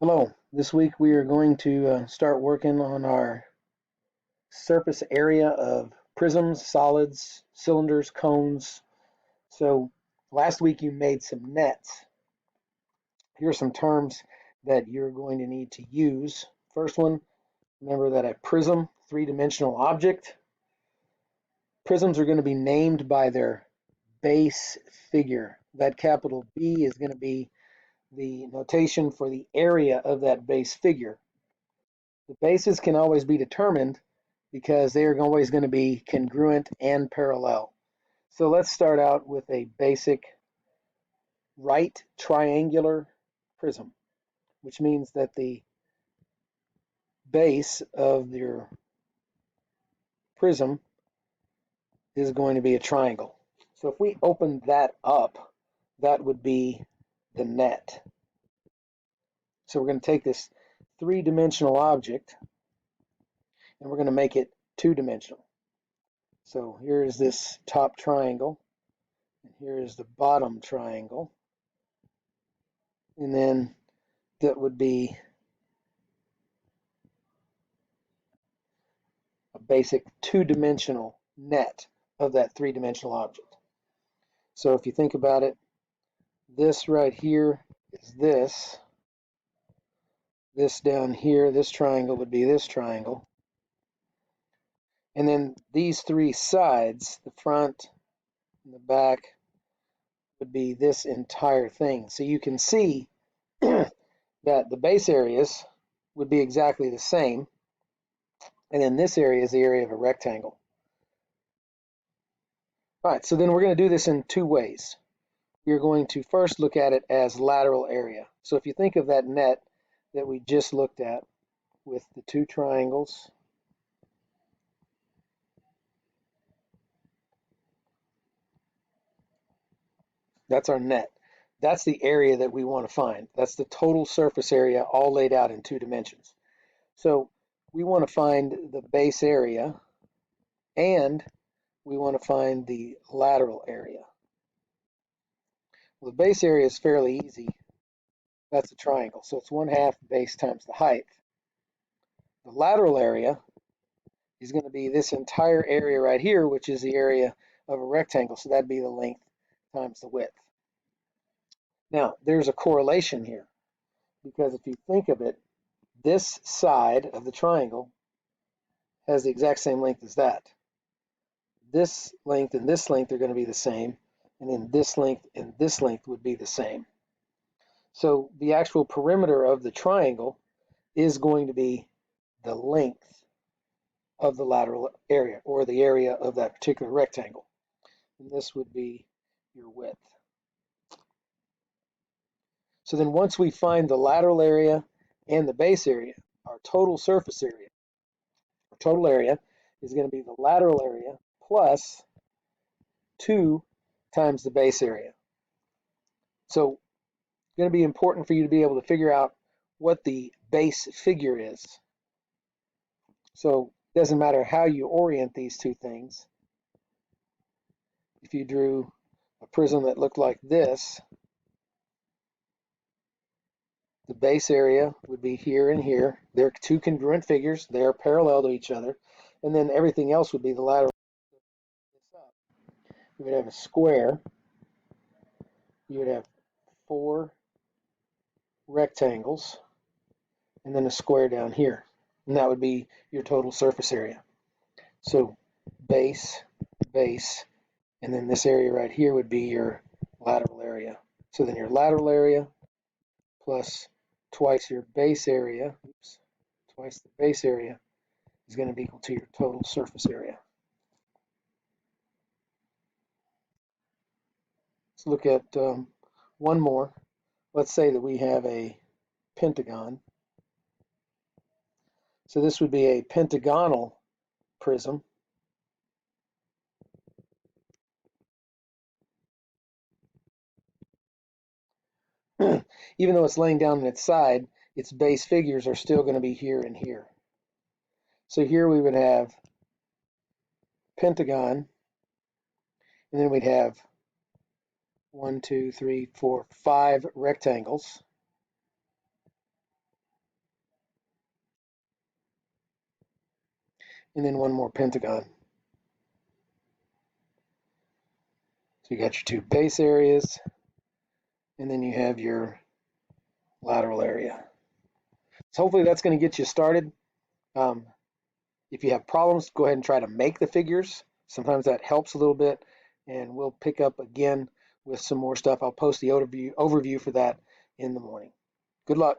Hello, this week we are going to start working on our surface area of prisms, solids, cylinders, cones. So last week you made some nets. Here are some terms that you're going to need to use. First one, remember that a prism, three-dimensional object. Prisms are going to be named by their base figure. That capital B is going to be the notation for the area of that base figure. The bases can always be determined because they are always going to be congruent and parallel. So let's start out with a basic right triangular prism, which means that the base of your prism is going to be a triangle. So if we open that up, that would be the net. So we're going to take this three-dimensional object and we're going to make it two-dimensional. So here is this top triangle, and here is the bottom triangle. And then that would be a basic two-dimensional net of that three-dimensional object. So if you think about it, this right here is this. This down here, this triangle would be this triangle. And then these three sides, the front and the back, would be this entire thing. So you can see that the base areas would be exactly the same. And then this area is the area of a rectangle. All right, so then we're going to do this in two ways. We're going to first look at it as lateral area. So if you think of that net that we just looked at with the two triangles, that's our net. That's the area that we want to find. That's the total surface area all laid out in two dimensions. So we want to find the base area and we want to find the lateral area. Well, the base area is fairly easy. That's a triangle. So it's 1/2 base times the height. The lateral area is going to be this entire area right here, which is the area of a rectangle. So that'd be the length times the width. Now, there's a correlation here because if you think of it, this side of the triangle has the exact same length as that. This length and this length are going to be the same, and then this length and this length would be the same. So the actual perimeter of the triangle is going to be the length of the lateral area, or the area of that particular rectangle. And this would be your width. So then once we find the lateral area and the base area, our total surface area, our total area is going to be the lateral area plus 2 times the base area. So it's going to be important for you to be able to figure out what the base figure is. So it doesn't matter how you orient these two things. If you drew a prism that looked like this, the base area would be here and here. They're two congruent figures. They are parallel to each other. And then everything else would be the lateral. You would have a square. You would have 4 rectangles and then a square down here. And that would be your total surface area. So base, base, and then this area right here would be your lateral area. So then your lateral area plus twice your base area, twice the base area is going to be equal to your total surface area. Let's look at one more. Let's say that we have a pentagon. So this would be a pentagonal prism. Even though it's laying down on its side, its base figures are still going to be here and here. So here we would have pentagon, and then we'd have 1, 2, 3, 4, 5 rectangles. and then one more pentagon. So you got your two base areas, and then you have your lateral area. So hopefully that's going to get you started. Um, if you have problems, go ahead and try to make the figures. Sometimes that helps a little bit, and we'll pick up again with some more stuff. I'll post the overview for that in the morning. Good luck.